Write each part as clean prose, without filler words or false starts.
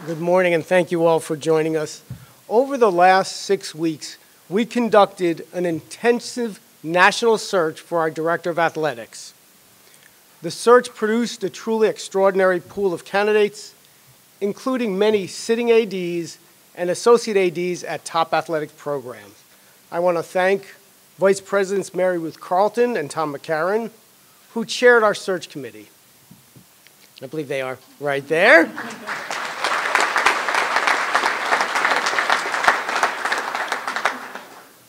Good morning, and thank you all for joining us. Over the last 6 weeks, we conducted an intensive national search for our Director of Athletics. The search produced a truly extraordinary pool of candidates, including many sitting ADs and associate ADs at top athletic programs. I want to thank Vice Presidents Mary Ruth Carlton and Tom McCarron, who chaired our search committee. I believe they are right there.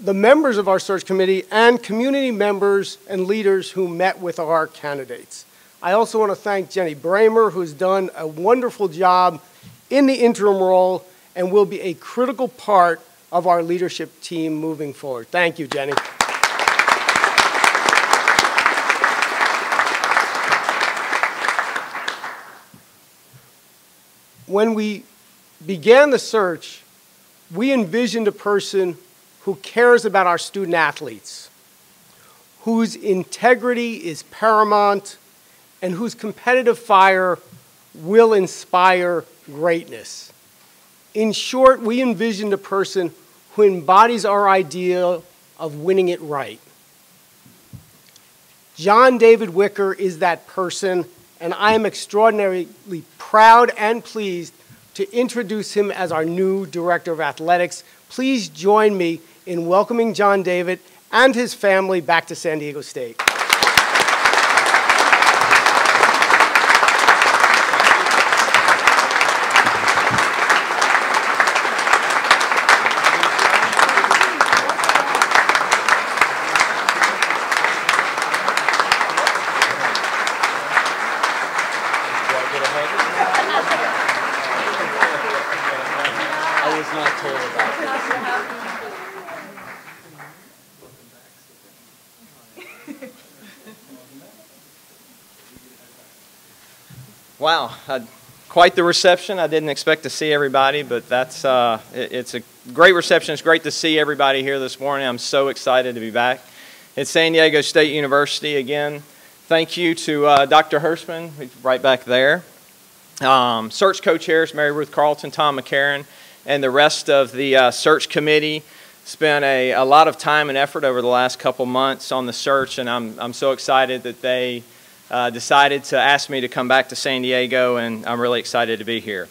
The members of our search committee and community members and leaders who met with our candidates. I also want to thank Jenny Bramer, who's done a wonderful job in the interim role and will be a critical part of our leadership team moving forward. Thank you, Jenny. When we began the search, we envisioned a person who cares about our student athletes, whose integrity is paramount, and whose competitive fire will inspire greatness. In short, we envisioned a person who embodies our idea of winning it right. John David Wicker is that person, and I am extraordinarily proud and pleased to introduce him as our new Director of Athletics. Please join me in welcoming John David and his family back to San Diego State. I was not told about that. Wow, quite the reception. I didn't expect to see everybody, but it's a great reception. It's great to see everybody here this morning. I'm so excited to be back at San Diego State University again. Thank you to Dr. Hirschman, right back there. Search co-chairs Mary Ruth Carlton, Tom McCarron, and the rest of the search committee spent a lot of time and effort over the last couple months on the search, and I'm so excited that they decided to ask me to come back to San Diego, and I'm really excited to be here.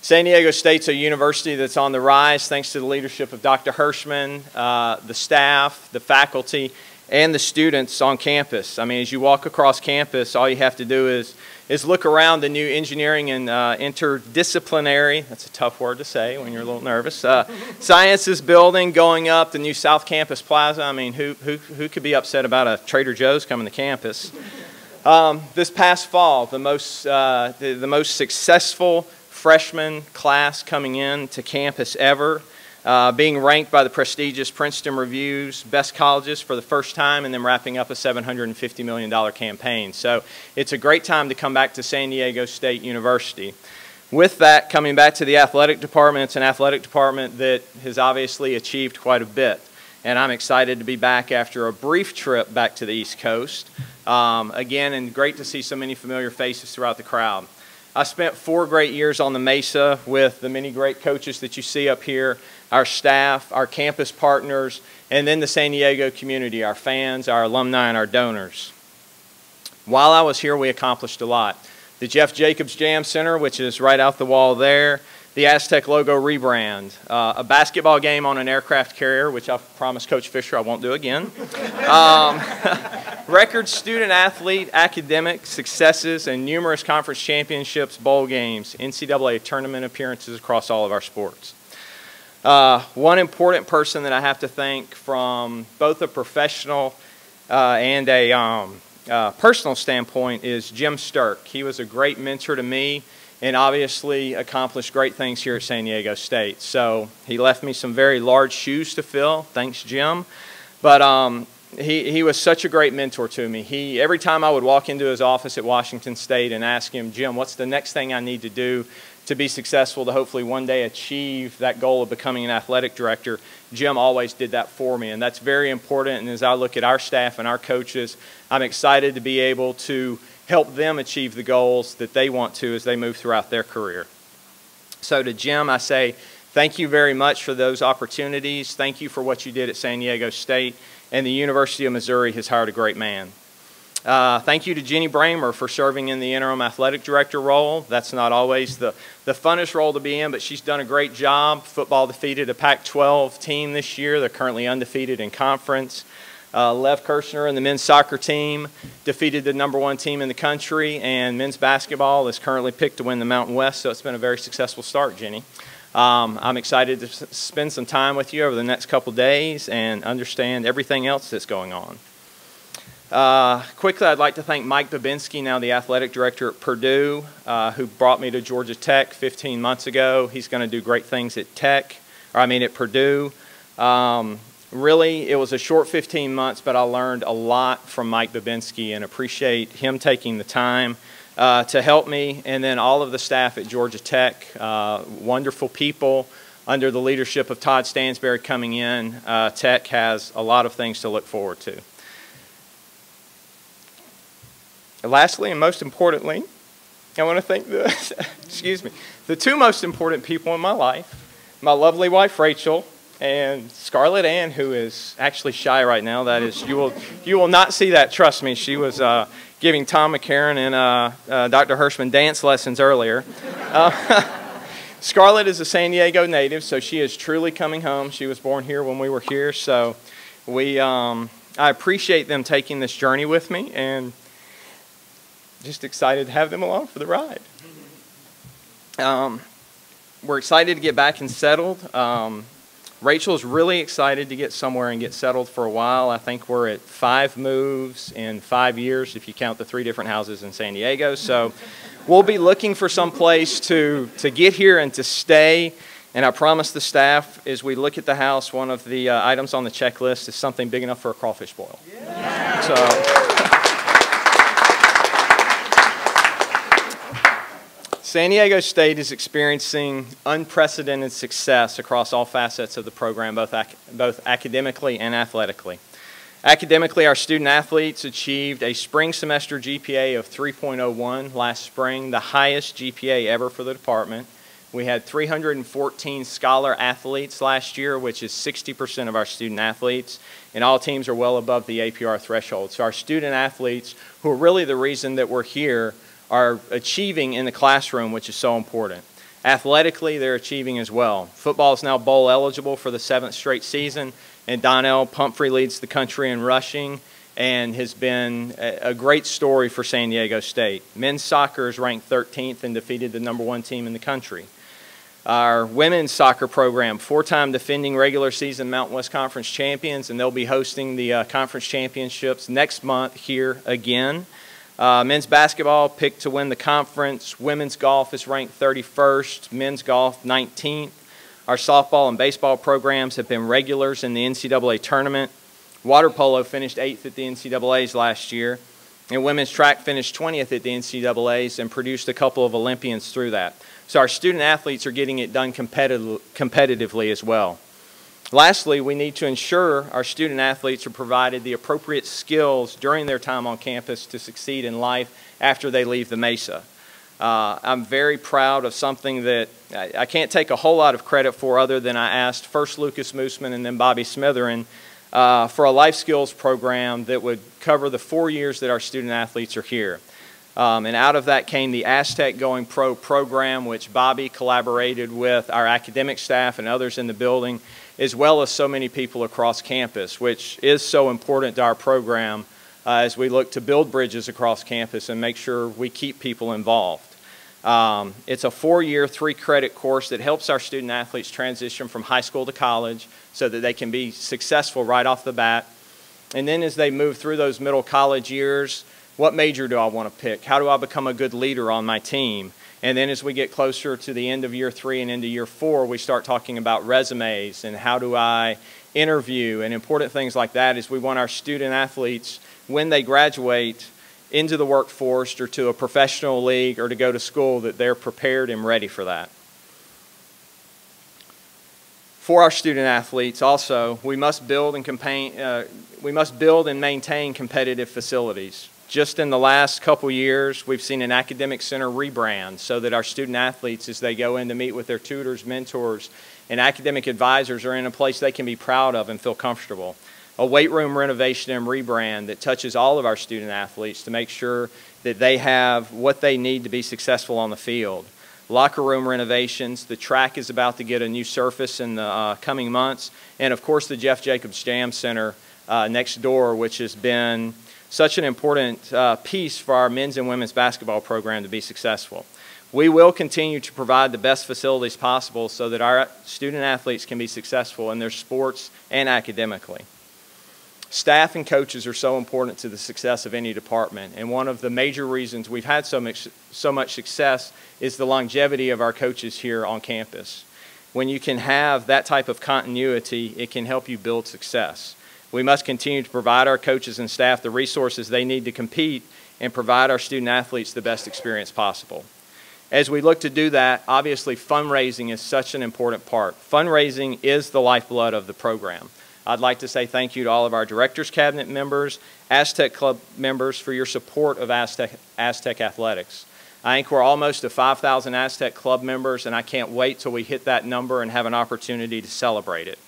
San Diego State's a university that's on the rise thanks to the leadership of Dr. Hirschman, the staff, the faculty, and the students on campus. I mean, as you walk across campus, all you have to do is look around the new engineering and interdisciplinary, that's a tough word to say when you're a little nervous, sciences building going up, the new South Campus Plaza. I mean, who could be upset about a Trader Joe's coming to campus? This past fall, the most successful freshman class coming in to campus ever, being ranked by the prestigious Princeton Review's best colleges for the first time, and then wrapping up a $750 million campaign. So it's a great time to come back to San Diego State University. With that, coming back to the athletic department, it's an athletic department that has obviously achieved quite a bit. And I'm excited to be back after a brief trip back to the East Coast. Again, and great to see so many familiar faces throughout the crowd. I spent 4 great years on the Mesa with the many great coaches that you see up here, our staff, our campus partners, and then the San Diego community, our fans, our alumni, and our donors. While I was here, we accomplished a lot. The Jeff Jacobs Jam Center, which is right out the wall there, the Aztec logo rebrand, a basketball game on an aircraft carrier, which I promised Coach Fisher I won't do again, record student athlete academic successes, and numerous conference championships, bowl games, NCAA tournament appearances across all of our sports. One important person that I have to thank from both a professional and a personal standpoint is Jim Sturck. He was a great mentor to me and obviously accomplished great things here at San Diego State. So he left me some very large shoes to fill. Thanks, Jim. But he was such a great mentor to me. Every time I would walk into his office at Washington State and ask him, Jim, what's the next thing I need to do to be successful to hopefully one day achieve that goal of becoming an athletic director, Jim always did that for me. And that's very important. And as I look at our staff and our coaches, I'm excited to be able to help them achieve the goals that they want to as they move throughout their career. So to Jim, I say thank you very much for those opportunities. Thank you for what you did at San Diego State, and the University of Missouri has hired a great man. Thank you to Jenny Bramer for serving in the interim athletic director role. That's not always the funnest role to be in, but she's done a great job. Football defeated a Pac-12 team this year. They're currently undefeated in conference. Lev Kirshner and the men's soccer team defeated the #1 team in the country, and men's basketball is currently picked to win the Mountain West, so it's been a very successful start, Jenny. I'm excited to spend some time with you over the next couple days and understand everything else that's going on. Quickly, I'd like to thank Mike Babinski, now the athletic director at Purdue, who brought me to Georgia Tech 15 months ago. He's going to do great things at at Purdue. Really, it was a short 15 months, but I learned a lot from Mike Babinski and appreciate him taking the time to help me, and then all of the staff at Georgia Tech, wonderful people under the leadership of Todd Stansberry coming in. Tech has a lot of things to look forward to. Lastly, and most importantly, I want to thank the two most important people in my life, my lovely wife Rachel and Scarlett Ann, who is actually shy right now. That is, you will not see that. Trust me. She was giving Tom McCarron and Dr. Hirschman dance lessons earlier. Scarlett is a San Diego native, so she is truly coming home. She was born here when we were here, so I appreciate them taking this journey with me, and just excited to have them along for the ride. We're excited to get back and settled. Rachel's really excited to get somewhere and get settled for a while. I think we're at 5 moves in 5 years if you count the 3 different houses in San Diego. So we'll be looking for some place to get here and to stay. And I promise the staff, as we look at the house, one of the items on the checklist is something big enough for a crawfish boil. Yeah. So San Diego State is experiencing unprecedented success across all facets of the program, both academically and athletically. Academically, our student athletes achieved a spring semester GPA of 3.01 last spring, the highest GPA ever for the department. We had 314 scholar athletes last year, which is 60% of our student athletes, and all teams are well above the APR threshold. So our student athletes, who are really the reason that we're here, are achieving in the classroom, which is so important. Athletically, they're achieving as well. Football is now bowl eligible for the 7th straight season, and Donnell Pumphrey leads the country in rushing and has been a great story for San Diego State. Men's soccer is ranked 13th and defeated the #1 team in the country. Our women's soccer program, 4-time defending regular season Mountain West Conference champions, and they'll be hosting the conference championships next month here again. Men's basketball picked to win the conference. Women's golf is ranked 31st. Men's golf 19th. Our softball and baseball programs have been regulars in the NCAA tournament. Water polo finished 8th at the NCAAs last year. And women's track finished 20th at the NCAAs and produced a couple of Olympians through that. So our student athletes are getting it done competitively as well. Lastly, we need to ensure our student athletes are provided the appropriate skills during their time on campus to succeed in life after they leave the Mesa. I'm very proud of something that I can't take a whole lot of credit for, other than I asked first Lucas Mooseman and then Bobby Smitherin for a life skills program that would cover the 4 years that our student athletes are here. And out of that came the Aztec Going Pro program, which Bobby collaborated with our academic staff and others in the building, as well as so many people across campus, which is so important to our program as we look to build bridges across campus and make sure we keep people involved. It's a 4-year, 3-credit course that helps our student athletes transition from high school to college so that they can be successful right off the bat. And then as they move through those middle college years, what major do I want to pick? How do I become a good leader on my team? And then as we get closer to the end of year 3 and into year 4, we start talking about resumes and how do I interview and important things like that, is we want our student athletes, when they graduate into the workforce or to a professional league or to go to school, that they're prepared and ready for that. For our student athletes also, we must build and maintain competitive facilities. Just in the last couple years, we've seen an academic center rebrand so that our student athletes, as they go in to meet with their tutors, mentors, and academic advisors, are in a place they can be proud of and feel comfortable. A weight room renovation and rebrand that touches all of our student athletes to make sure that they have what they need to be successful on the field. Locker room renovations, the track is about to get a new surface in the coming months, and of course the Jeff Jacobs Jam Center next door, which has been such an important piece for our men's and women's basketball program to be successful. We will continue to provide the best facilities possible so that our student athletes can be successful in their sports and academically. Staff and coaches are so important to the success of any department, and one of the major reasons we've had so much success is the longevity of our coaches here on campus. When you can have that type of continuity, it can help you build success. We must continue to provide our coaches and staff the resources they need to compete and provide our student athletes the best experience possible. As we look to do that, obviously fundraising is such an important part. Fundraising is the lifeblood of the program. I'd like to say thank you to all of our Directors Cabinet members, Aztec Club members for your support of Aztec Athletics. I think we're almost to 5,000 Aztec Club members, and I can't wait till we hit that number and have an opportunity to celebrate it.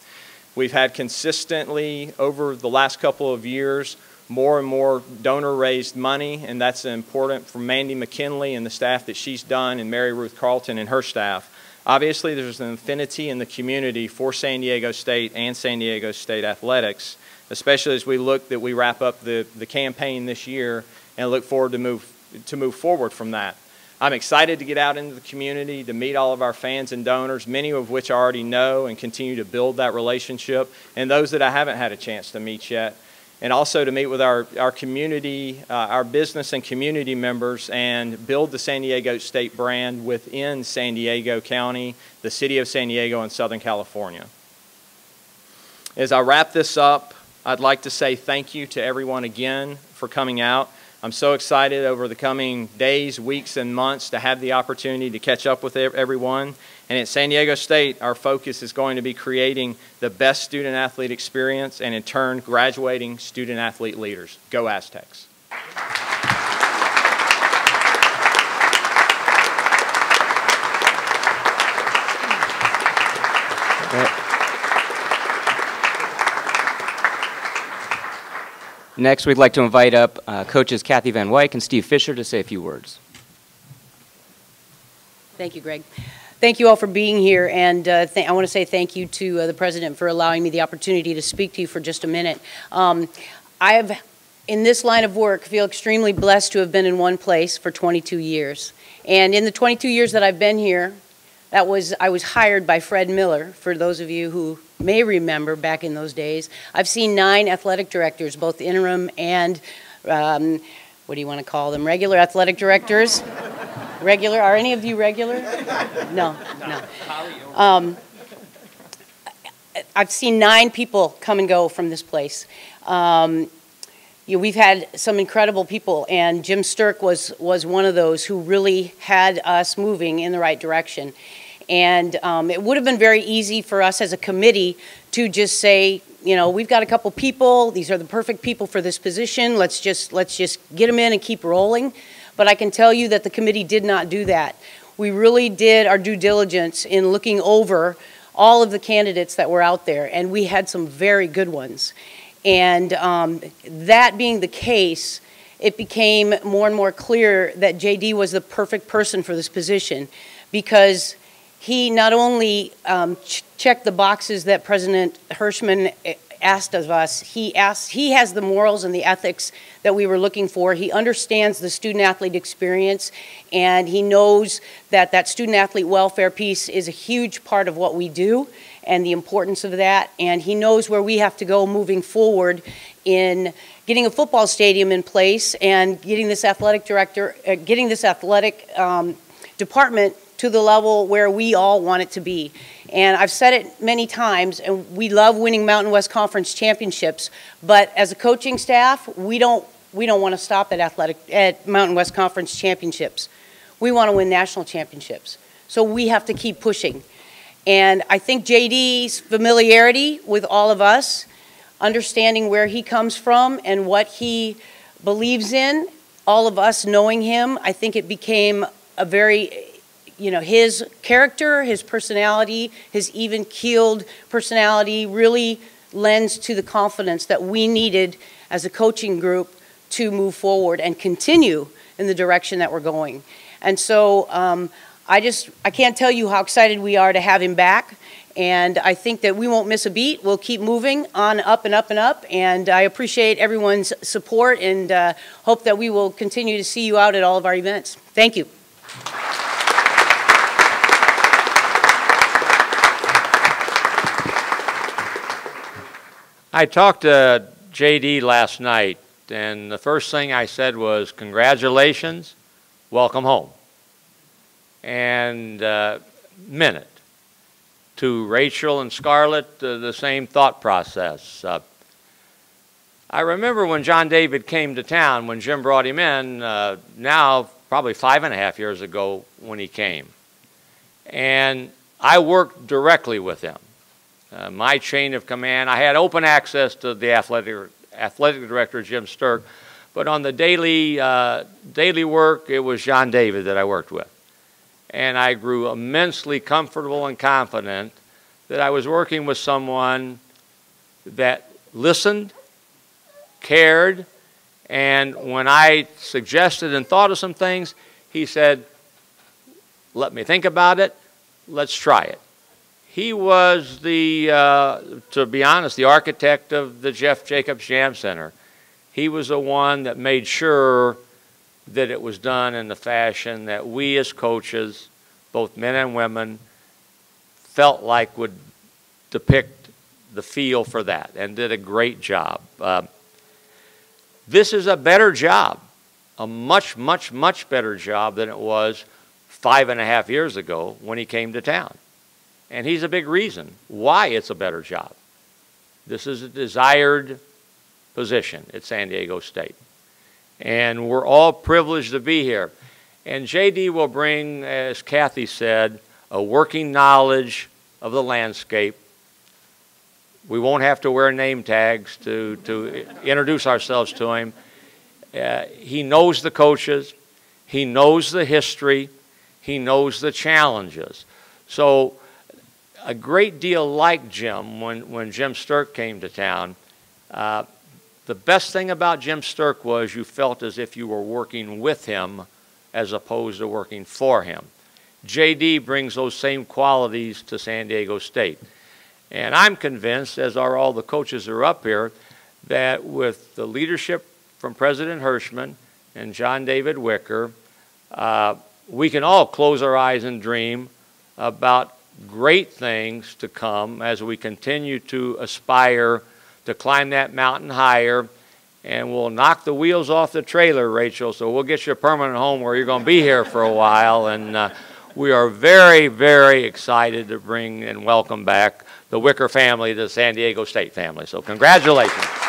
We've had consistently, over the last couple of years, more and more donor-raised money, and that's important for Mandy McKinley and the staff that she's done, and Mary Ruth Carlton and her staff. Obviously, there's an affinity in the community for San Diego State and San Diego State athletics, especially as we look that we wrap up the campaign this year and look forward to move forward from that. I'm excited to get out into the community, to meet all of our fans and donors, many of which I already know, and continue to build that relationship, and those that I haven't had a chance to meet yet. And also to meet with our community, our business and community members, and build the San Diego State brand within San Diego County, the city of San Diego, and Southern California. As I wrap this up, I'd like to say thank you to everyone again for coming out. I'm so excited over the coming days, weeks, and months to have the opportunity to catch up with everyone. And at San Diego State, our focus is going to be creating the best student-athlete experience and, in turn, graduating student-athlete leaders. Go Aztecs. Next, we'd like to invite up coaches Kathy Van Wyk and Steve Fisher to say a few words. Thank you, Greg. Thank you all for being here, and I want to say thank you to the President for allowing me the opportunity to speak to you for just a minute. I have, in this line of work, feel extremely blessed to have been in one place for 22 years. And in the 22 years that I've been here, I was hired by Fred Miller, for those of you who may remember back in those days. I've seen 9 athletic directors, both interim and, what do you want to call them, regular athletic directors? Regular? Are any of you regular? No, no. I've seen 9 people come and go from this place. We've had some incredible people, and Jim Sturck was one of those who really had us moving in the right direction. And it would have been very easy for us as a committee to just say, you know, we've got a couple people, these are the perfect people for this position, let's just get them in and keep rolling. But I can tell you that the committee did not do that. We really did our due diligence in looking over all of the candidates that were out there, and we had some very good ones. And that being the case, it became more and more clear that JD was the perfect person for this position, because he not only checked the boxes that President Hirschman asked of us, he has the morals and the ethics that we were looking for. He understands the student-athlete experience, and he knows that that student-athlete welfare piece is a huge part of what we do and the importance of that, and he knows where we have to go moving forward in getting a football stadium in place and getting this athletic department to the level where we all want it to be. And I've said it many times, and we love winning Mountain West Conference championships, but as a coaching staff, we don't want to stop at Mountain West Conference championships. We want to win national championships. So we have to keep pushing. And I think JD's familiarity with all of us, understanding where he comes from and what he believes in. All of us knowing him, I think it became a very, his character, his personality, his even-keeled personality really lends to the confidence that we needed as a coaching group to move forward and continue in the direction that we're going. And so I can't tell you how excited we are to have him back. And I think that we won't miss a beat. We'll keep moving on up and up and up. And I appreciate everyone's support and hope that we will continue to see you out at all of our events. Thank you. I talked to JD last night, and the first thing I said was, congratulations, welcome home. And meant it. To Rachel and Scarlett, the same thought process. I remember when John David came to town, when Jim brought him in, now probably 5.5 years ago when he came. And I worked directly with him. My chain of command, I had open access to the athletic director, Jim Sturk, but on the daily work, it was John David that I worked with. And I grew immensely comfortable and confident that I was working with someone that listened, cared, and when I suggested and thought of some things, he said, let me think about it, let's try it. He was to be honest, the architect of the Jeff Jacobs Jam Center. He was the one that made sure that it was done in the fashion that we as coaches, both men and women, felt like would depict the feel for that, and did a great job. This is a better job, a much, much, much better job than it was 5.5 years ago when he came to town. And he's a big reason why it's a better job. This is a desired position at San Diego State. And we're all privileged to be here. And JD will bring, as Kathy said, a working knowledge of the landscape. We won't have to wear name tags to introduce ourselves to him. He knows the coaches. He knows the history. He knows the challenges. So a great deal like Jim, when Jim Sturk came to town, the best thing about Jim Sturk was you felt as if you were working with him as opposed to working for him. JD brings those same qualities to San Diego State. And I'm convinced, as are all the coaches who are up here, that with the leadership from President Hirschman and John David Wicker, we can all close our eyes and dream about great things to come as we continue to aspire to climb that mountain higher. And we'll knock the wheels off the trailer, Rachel, so we'll get you a permanent home where you're going to be here for a while. And we are very, very excited to bring and welcome back the Wicker family to the San Diego State family. So congratulations.